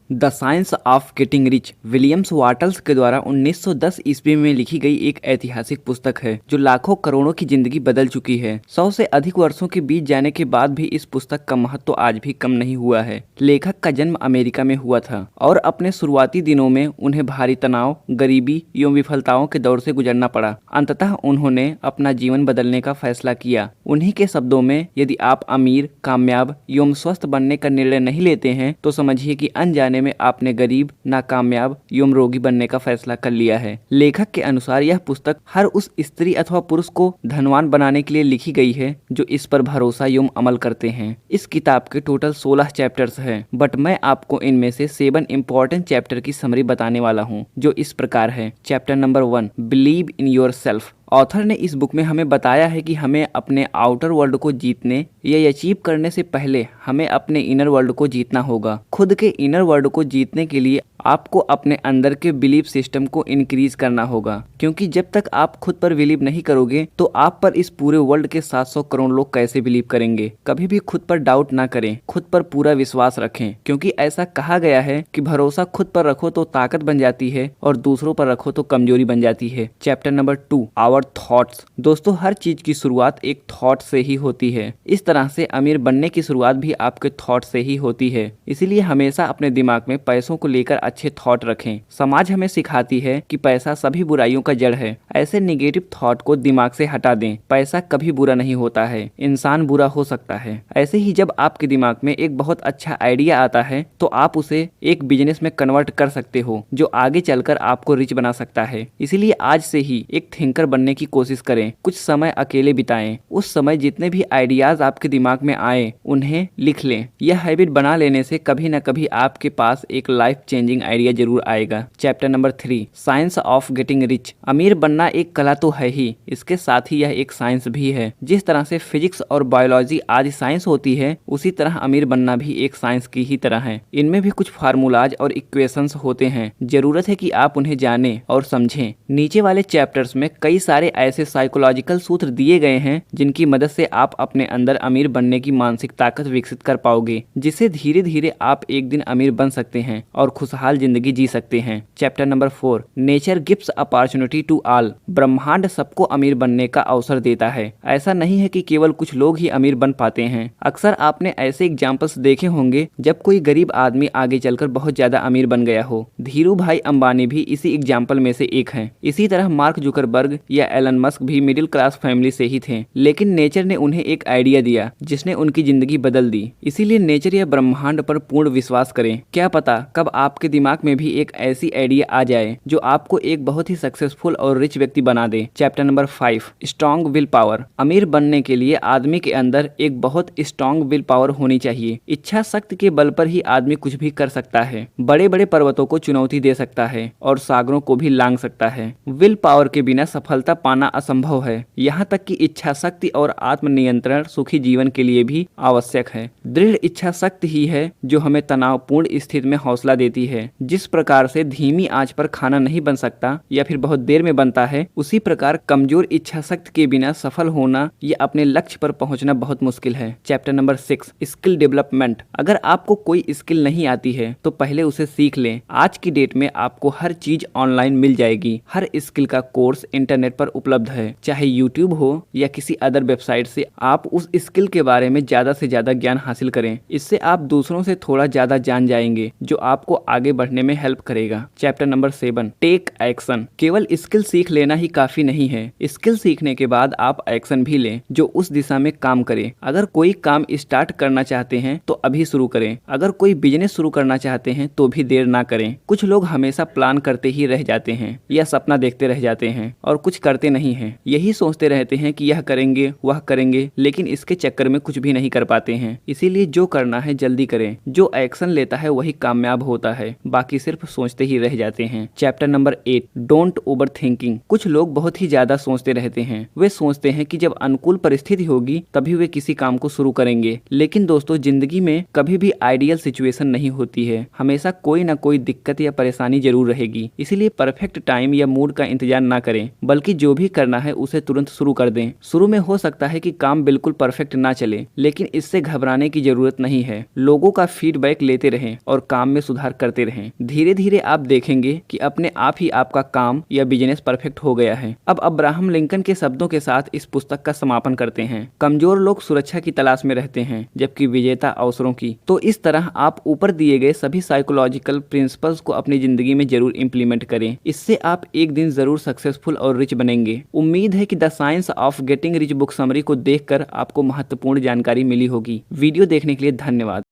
The science of getting rich Williams Wattles के द्वारा 1910 ईस्वी में लिखी गई एक ऐतिहासिक पुस्तक है जो लाखों करोड़ों की जिंदगी बदल चुकी है। 100 से अधिक वर्षों के बीत जाने के बाद भी इस पुस्तक का महत्व आज भी कम नहीं हुआ है। लेखक का जन्म अमेरिका में हुआ था और अपने शुरुआती दिनों में उन्हें भारी तनाव, गरीबी एवं विफलताओं के दौर से गुजरना पड़ा। अंततः उन्होंने अपना जीवन बदलने का फैसला किया। उन्हीं के शब्दों में, यदि आप अमीर, कामयाब एवं स्वस्थ बनने का निर्णय नहीं लेते हैं तो समझिए कि अनजाने में आपने गरीब, नाकामयाब एवं रोगी बनने का फैसला कर लिया है। लेखक के अनुसार यह पुस्तक हर उस स्त्री अथवा पुरुष को धनवान बनाने के लिए लिखी गई है जो इस पर भरोसा एवं अमल करते हैं। इस किताब के टोटल 16 चैप्टर्स हैं, बट मैं आपको इनमें से 7 इंपॉर्टेंट चैप्टर की समरी बताने वाला हूँ, जो इस प्रकार है। Chapter number 1, believe in your self. Author ने इस बुक में हमें बताया है कि हमें अपने आउटर वर्ल्ड को जीतने या अचीव करने से पहले हमें अपने इनर वर्ल्ड को जीतना होगा। खुद के इनर वर्ल्ड को जीतने के लिए आपको अपने अंदर के बिलीफ सिस्टम को इंक्रीज करना होगा, क्योंकि जब तक आप खुद पर बिलीव नहीं करोगे तो आप पर इस पूरे वर्ल्ड के 700 करोड़ लोग कैसे बिलीव करेंगे। कभी भी खुद पर डाउट ना करें, खुद पर पूरा विश्वास रखें, क्योंकि ऐसा कहा गया है कि भरोसा खुद पर रखो तो ताकत बन जाती है और दूसरों पर रखो तो कमजोरी बन जाती है। Chapter number 2, our thoughts. दोस्तों, हर चीज की शुरुआत एक थॉट से ही होती है। इस तरह से अमीर बनने की शुरुआत भी आपके थॉट से ही होती है। इसीलिए हमेशा अपने दिमाग में पैसों को लेकर अच्छे थॉट रखें। समाज हमें सिखाती है कि पैसा सभी बुराइयों का जड़ है। ऐसे नेगेटिव थॉट को दिमाग से हटा दें। पैसा कभी बुरा नहीं होता है, इंसान बुरा हो सकता है। ऐसे ही जब आपके दिमाग में एक बहुत अच्छा आइडिया आता है तो आप उसे एक बिजनेस में कन्वर्ट कर सकते हो, जो आगे चलकर आपको रिच बना सकता है। इसीलिए आज से ही एक थिंकर बनने की कोशिश करें। कुछ समय अकेले बिताएं। उस समय जितने भी आइडियाज आपके दिमाग में आए उन्हें लिख लें। यह हैबिट बना लेने से कभी न कभी आपके पास एक लाइफ चेंजिंग आइडिया जरूर आएगा। Chapter number 3, science of getting rich. अमीर बनना एक कला तो है ही, इसके साथ ही यह एक साइंस भी है। जिस तरह से फिजिक्स और बायोलॉजी आदि साइंस होती है, उसी तरह अमीर बनना भी एक साइंस की ही तरह है। इनमें भी कुछ फार्मूलाज और इक्वेशंस होते हैं। जरूरत है कि आप उन्हें जानें और समझें। नीचे वाले चैप्टर्स में कई सारे ऐसे साइकोलॉजिकल सूत्र दिए गए हैं जिनकी मदद से आप अपने अंदर अमीर बनने की मानसिक ताकत विकसित कर पाओगे, जिससे धीरे धीरे आप एक दिन अमीर बन सकते हैं और खुशहाल जिंदगी जी सकते हैं। Chapter number 4, nature gives opportunity to all. ब्रह्मांड सबको अमीर बनने का अवसर देता है। ऐसा नहीं है कि केवल कुछ लोग ही अमीर बन पाते हैं। अक्सर आपने ऐसे एग्जाम्पल्स देखे होंगे जब कोई गरीब आदमी आगे चलकर बहुत ज्यादा अमीर बन गया हो। धीरू भाई अंबानी भी इसी एग्जाम्पल में से एक हैं। इसी तरह मार्क जुकरबर्ग या एलन मस्क भी मिडिल क्लास फैमिली से ही थे, लेकिन नेचर ने उन्हें एक आइडिया दिया जिसने उनकी जिंदगी बदल दी। इसीलिए नेचर या ब्रह्मांड पर पूर्ण विश्वास करें। क्या पता कब आपके दिमाग में भी एक ऐसी आइडिया आ जाए जो आपको एक बहुत ही सक्सेसफुल और रिच व्यक्ति बना दे। Chapter number 5, strong will power. अमीर बनने के लिए आदमी के अंदर एक बहुत स्ट्रॉन्ग विल पावर होनी चाहिए। इच्छा शक्ति के बल पर ही आदमी कुछ भी कर सकता है। बड़े बड़े पर्वतों को चुनौती दे सकता है और सागरों को भी लांघ सकता है। विल पावर के बिना सफलता पाना असंभव है। यहाँ तक कि इच्छा शक्ति और आत्मनियंत्रण सुखी जीवन के लिए भी आवश्यक है। दृढ़ इच्छा शक्ति ही है जो हमें तनावपूर्ण स्थिति में हौसला देती है। जिस प्रकार से धीमी आंच पर खाना नहीं बन सकता या फिर बहुत देर में बनता है, उसी प्रकार कमजोर इच्छा शक्ति के बिना सफल होना या अपने लक्ष्य पर पहुंचना बहुत मुश्किल है। Chapter number 6, skill development. अगर आपको कोई स्किल नहीं आती है तो पहले उसे सीख लें। आज की डेट में आपको हर चीज ऑनलाइन मिल जाएगी। हर स्किल का कोर्स इंटरनेट पर उपलब्ध है, चाहे यूट्यूब हो या किसी अदर वेबसाइट से। आप उस स्किल के बारे में ज्यादा से ज्यादा ज्ञान हासिल करें। इससे आप दूसरों से थोड़ा ज्यादा जान जाएंगे, जो आपको आगे बढ़ने में हेल्प करेगा। Chapter number 7, take action. केवल स्किल सीख लेना ही काफी नहीं है। स्किल सीखने के बाद आप एक्शन भी लें जो उस दिशा में काम करे। अगर कोई काम स्टार्ट करना चाहते हैं तो अभी शुरू करें। अगर कोई बिजनेस शुरू करना चाहते हैं तो भी देर ना करें। कुछ लोग हमेशा प्लान करते ही रह जाते हैं या सपना देखते रह जाते हैं और कुछ करते नहीं हैं। यही सोचते रहते हैं कि यह करेंगे वह करेंगे, लेकिन इसके चक्कर में कुछ भी नहीं कर पाते हैं। इसीलिए जो करना है जल्दी करें। जो एक्शन लेता है वही कामयाब होता है। बाकी सिर्फ सोचते ही रह जाते हैं। Chapter number 8, don't over thinking. कुछ लोग बहुत ही ज्यादा सोचते रहते हैं। वे सोचते हैं कि जब अनुकूल परिस्थिति होगी तभी वे किसी काम को शुरू करेंगे, लेकिन दोस्तों जिंदगी में कभी भी आइडियल सिचुएशन नहीं होती है। हमेशा कोई ना कोई दिक्कत या परेशानी जरूर रहेगी। इसीलिए परफेक्ट टाइम या मूड का इंतजार ना करें, बल्कि जो भी करना है उसे तुरंत शुरू कर दें। शुरू में हो सकता है कि काम बिल्कुल परफेक्ट ना चले, लेकिन इससे घबराने की जरूरत नहीं है। लोगों का फीडबैक लेते रहें और काम में सुधार करते रहें। धीरे धीरे आप देखेंगे कि अपने आप ही आपका काम या बिजनेस परफेक्ट हो गया है। अब अब्राहम लिंकन के शब्दों के साथ इस पुस्तक का समापन करते हैं। कमजोर लोग सुरक्षा की तलाश में रहते हैं, जबकि विजेता अवसरों की। तो इस तरह आप ऊपर दिए गए सभी साइकोलॉजिकल प्रिंसिपल्स को अपनी जिंदगी में जरूर इंप्लीमेंट करें। इससे आप एक दिन जरूर सक्सेसफुल और रिच बनेंगे। उम्मीद है कि the science of getting rich book summary को देखकर आपको महत्वपूर्ण जानकारी मिली होगी। वीडियो देखने के लिए धन्यवाद।